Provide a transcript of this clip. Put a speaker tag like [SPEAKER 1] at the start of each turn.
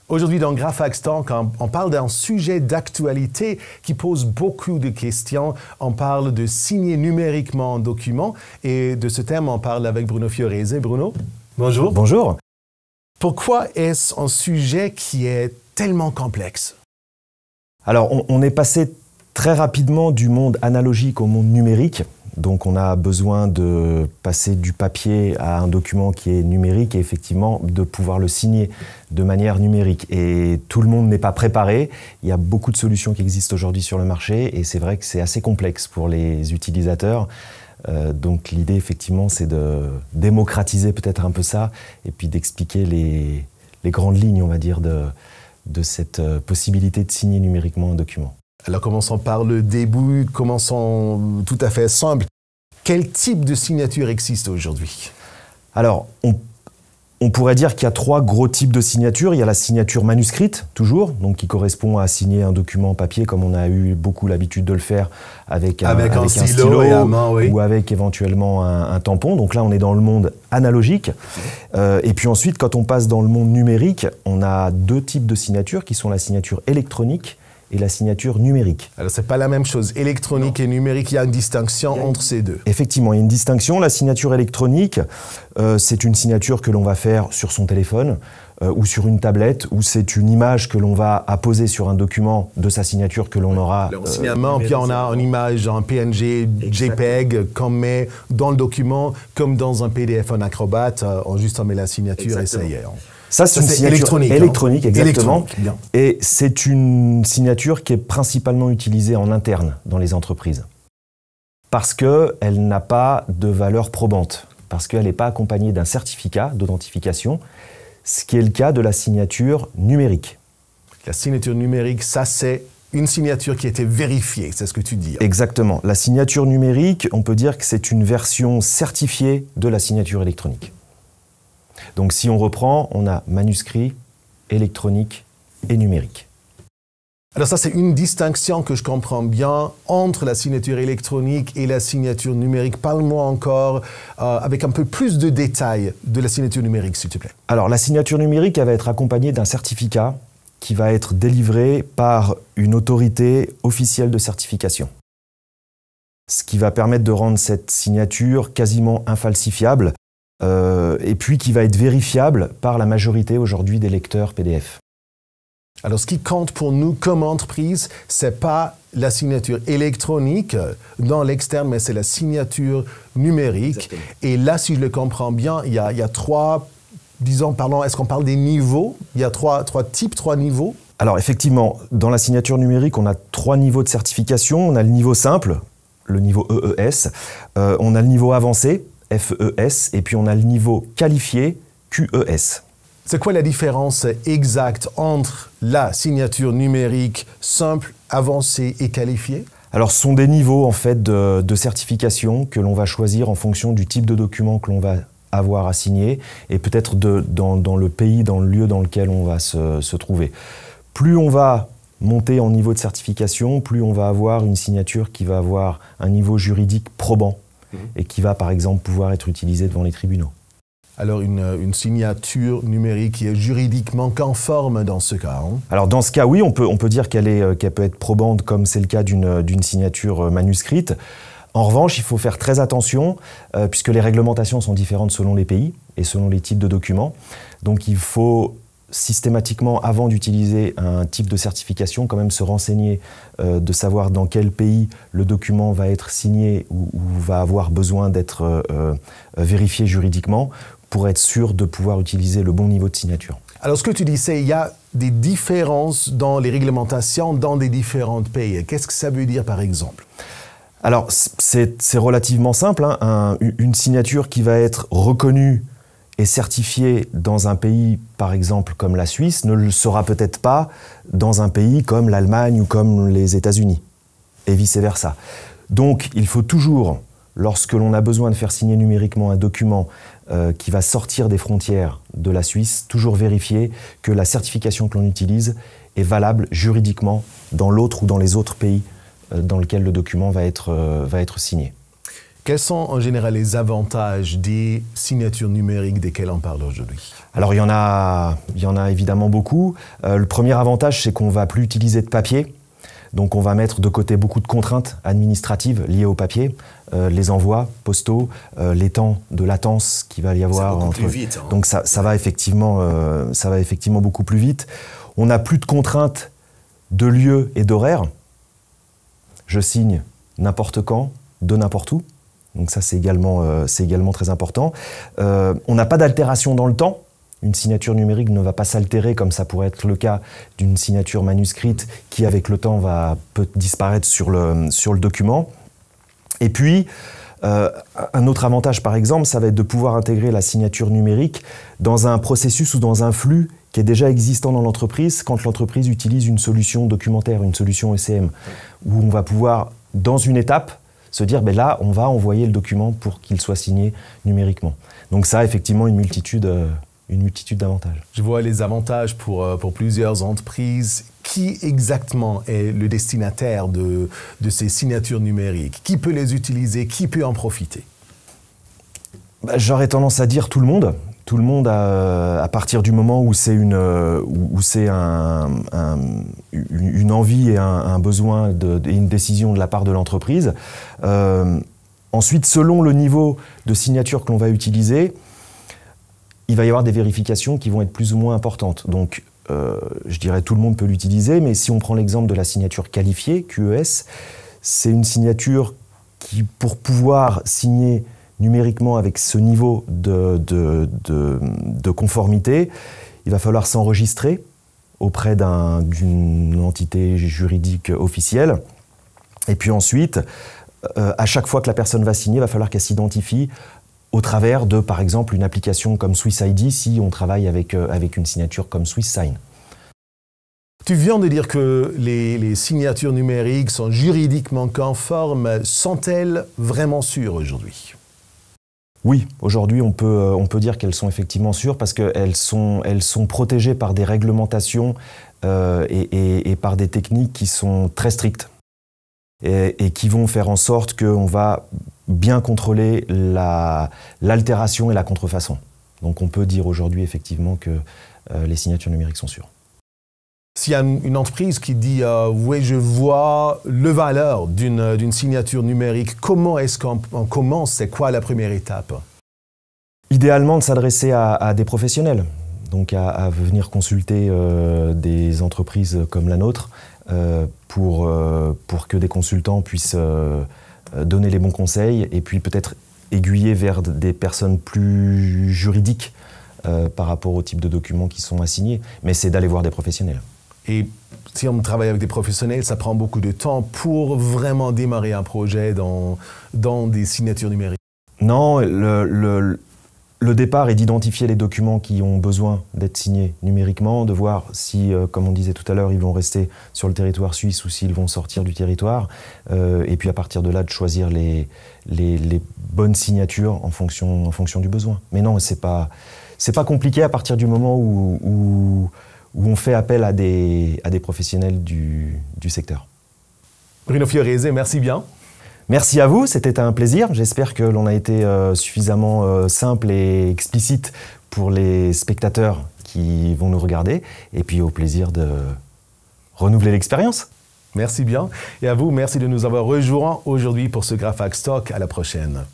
[SPEAKER 1] Aujourd'hui, dans Graphax Talk, on parle d'un sujet d'actualité qui pose beaucoup de questions. On parle de signer numériquement un document. Et de ce thème, on parle avec Bruno Fiorese. Bruno?
[SPEAKER 2] Bonjour.
[SPEAKER 3] Bonjour.
[SPEAKER 1] Pourquoi est-ce un sujet qui est tellement complexe?
[SPEAKER 3] Alors, on est passé très rapidement du monde analogique au monde numérique. Donc, on a besoin de passer du papier à un document qui est numérique et effectivement de pouvoir le signer de manière numérique. Et tout le monde n'est pas préparé. Il y a beaucoup de solutions qui existent aujourd'hui sur le marché et c'est vrai que c'est assez complexe pour les utilisateurs. Donc, l'idée, effectivement, c'est de démocratiser peut-être un peu ça et puis d'expliquer les grandes lignes, on va dire, de cette possibilité de signer numériquement un document.
[SPEAKER 1] Alors, commençons par le début, commençons tout à fait simple. Quel type de signature existe aujourd'hui?
[SPEAKER 3] Alors, on pourrait dire qu'il y a trois gros types de signatures. Il y a la signature manuscrite, toujours, donc qui correspond à signer un document papier, comme on a eu beaucoup l'habitude de le faire avec un stylo
[SPEAKER 1] et à main, oui.
[SPEAKER 3] Ou avec éventuellement un tampon. Donc là, on est dans le monde analogique. Et puis ensuite, quand on passe dans le monde numérique, on a deux types de signatures qui sont la signature électronique et la signature numérique.
[SPEAKER 1] Alors, ce n'est pas la même chose. Électronique et numérique, il y a une distinction entre ces deux.
[SPEAKER 3] Effectivement, il y a une distinction. La signature électronique, c'est une signature que l'on va faire sur son téléphone ou sur une tablette, ou c'est une image que l'on va apposer sur un document de sa signature que l'on aura.
[SPEAKER 1] On signe à main, puis on a une image en PNG, JPEG, qu'on met dans le document, comme dans un PDF en Acrobat, on juste met la signature.
[SPEAKER 2] Exactement.
[SPEAKER 1] Et ça y est.
[SPEAKER 3] Ça, c'est une signature électronique, exactement.
[SPEAKER 1] Bien.
[SPEAKER 3] Et c'est une signature qui est principalement utilisée en interne dans les entreprises. Parce qu'elle n'a pas de valeur probante. Parce qu'elle n'est pas accompagnée d'un certificat d'authentification, ce qui est le cas de la signature numérique.
[SPEAKER 1] La signature numérique, ça c'est une signature qui a été vérifiée, c'est ce que tu dis.
[SPEAKER 3] Exactement. La signature numérique, on peut dire que c'est une version certifiée de la signature électronique. Donc si on reprend, on a manuscrit, électronique et numérique.
[SPEAKER 1] Alors ça, c'est une distinction que je comprends bien entre la signature électronique et la signature numérique. Parle-moi encore avec un peu plus de détails de la signature numérique, s'il te plaît.
[SPEAKER 3] Alors la signature numérique, elle va être accompagnée d'un certificat qui va être délivré par une autorité officielle de certification. Ce qui va permettre de rendre cette signature quasiment infalsifiable. Et puis qui va être vérifiable par la majorité aujourd'hui des lecteurs PDF.
[SPEAKER 1] Alors ce qui compte pour nous comme entreprise, c'est pas la signature électronique dans l'externe, mais c'est la signature numérique.
[SPEAKER 2] Exactement.
[SPEAKER 1] Et là, si je le comprends bien, il y a trois, disons, pardon, est-ce qu'on parle des niveaux? Il y a trois types, trois niveaux?
[SPEAKER 3] Alors effectivement, dans la signature numérique, on a trois niveaux de certification. On a le niveau simple, le niveau EES. On a le niveau avancé, FES, et puis on a le niveau qualifié, QES.
[SPEAKER 1] C'est quoi la différence exacte entre la signature numérique simple, avancée et qualifiée?
[SPEAKER 3] Alors ce sont des niveaux en fait de certification que l'on va choisir en fonction du type de document que l'on va avoir à signer et peut-être dans le pays, dans le lieu dans lequel on va se trouver. Plus on va monter en niveau de certification, plus on va avoir une signature qui va avoir un niveau juridique probant. Et qui va, par exemple, pouvoir être utilisé devant les tribunaux.
[SPEAKER 1] Alors, une signature numérique qui est juridiquement conforme dans ce cas, hein?
[SPEAKER 3] Alors, dans ce cas, oui, on peut dire qu'elle peut être probante, comme c'est le cas d'une signature manuscrite. En revanche, il faut faire très attention, puisque les réglementations sont différentes selon les pays et selon les types de documents. Donc, il faut systématiquement, avant d'utiliser un type de certification, quand même se renseigner, de savoir dans quel pays le document va être signé ou va avoir besoin d'être vérifié juridiquement pour être sûr de pouvoir utiliser le bon niveau de signature.
[SPEAKER 1] Alors, ce que tu dis, c'est qu'il y a des différences dans les réglementations dans des différents pays. Qu'est-ce que ça veut dire, par exemple?
[SPEAKER 3] Alors, c'est relativement simple, hein. Une signature qui va être reconnue et certifié dans un pays, par exemple, comme la Suisse, ne le sera peut-être pas dans un pays comme l'Allemagne ou comme les États-Unis, et vice-versa. Donc, il faut toujours, lorsque l'on a besoin de faire signer numériquement un document qui va sortir des frontières de la Suisse, toujours vérifier que la certification que l'on utilise est valable juridiquement dans l'autre ou dans les autres pays dans lesquels le document va être signé.
[SPEAKER 1] Quels sont en général les avantages des signatures numériques desquelles on parle aujourd'hui?
[SPEAKER 3] Alors il y en a évidemment beaucoup. Le premier avantage, c'est qu'on ne va plus utiliser de papier. Donc on va mettre de côté beaucoup de contraintes administratives liées au papier, les envois postaux, les temps de latence qu'il va y avoir.
[SPEAKER 1] Ça va beaucoup plus vite. Hein.
[SPEAKER 3] Donc ça va effectivement beaucoup plus vite. On n'a plus de contraintes de lieu et d'horaire. Je signe n'importe quand, de n'importe où. Donc ça, c'est également très important. On n'a pas d'altération dans le temps. Une signature numérique ne va pas s'altérer comme ça pourrait être le cas d'une signature manuscrite qui, avec le temps, peut disparaître sur le document. Et puis, un autre avantage, par exemple, ça va être de pouvoir intégrer la signature numérique dans un processus ou dans un flux qui est déjà existant dans l'entreprise quand l'entreprise utilise une solution documentaire, une solution ECM, où on va pouvoir, dans une étape, se dire, ben là, on va envoyer le document pour qu'il soit signé numériquement. Donc ça, effectivement, une multitude d'avantages.
[SPEAKER 1] Je vois les avantages pour plusieurs entreprises. Qui exactement est le destinataire de ces signatures numériques? Qui peut les utiliser? Qui peut en profiter?
[SPEAKER 3] J'aurais tendance à dire tout le monde. Tout le monde, à partir du moment où c'est une envie et un besoin et une décision de la part de l'entreprise. Ensuite, selon le niveau de signature que l'on va utiliser, il va y avoir des vérifications qui vont être plus ou moins importantes. Donc, je dirais tout le monde peut l'utiliser, mais si on prend l'exemple de la signature qualifiée, QES, c'est une signature qui, pour pouvoir signer numériquement avec ce niveau de conformité, il va falloir s'enregistrer auprès d'une entité juridique officielle. Et puis ensuite, à chaque fois que la personne va signer, il va falloir qu'elle s'identifie au travers de, par exemple, une application comme SwissID si on travaille avec une signature comme SwissSign.
[SPEAKER 1] Tu viens de dire que les signatures numériques sont juridiquement conformes. Sont-elles vraiment sûres aujourd'hui?
[SPEAKER 3] Oui, aujourd'hui on peut dire qu'elles sont effectivement sûres parce qu'elles sont protégées par des réglementations et par des techniques qui sont très strictes et qui vont faire en sorte qu'on va bien contrôler l'altération et la contrefaçon. Donc on peut dire aujourd'hui effectivement que les signatures numériques sont sûres.
[SPEAKER 1] S'il y a une entreprise qui dit oui, je vois le valeur d'une signature numérique, comment est-ce qu'on commence? C'est quoi la première étape?
[SPEAKER 3] Idéalement, de s'adresser à des professionnels, donc à venir consulter des entreprises comme la nôtre pour que des consultants puissent donner les bons conseils et puis peut-être aiguiller vers des personnes plus juridiques par rapport au type de documents qui sont assignés. Mais c'est d'aller voir des professionnels.
[SPEAKER 1] Et si on travaille avec des professionnels, ça prend beaucoup de temps pour vraiment démarrer un projet dans des signatures numériques?
[SPEAKER 3] Non, le départ est d'identifier les documents qui ont besoin d'être signés numériquement, de voir si, comme on disait tout à l'heure, ils vont rester sur le territoire suisse ou s'ils vont sortir du territoire. Et puis à partir de là, de choisir les bonnes signatures en fonction du besoin. Mais non, c'est pas compliqué à partir du moment où on fait appel à des professionnels du secteur.
[SPEAKER 1] Bruno Fiorese, merci bien.
[SPEAKER 3] Merci à vous, c'était un plaisir. J'espère que l'on a été suffisamment simple et explicite pour les spectateurs qui vont nous regarder. Et puis au plaisir de renouveler l'expérience.
[SPEAKER 1] Merci bien. Et à vous, merci de nous avoir rejoints aujourd'hui pour ce Graphac Talk. À la prochaine.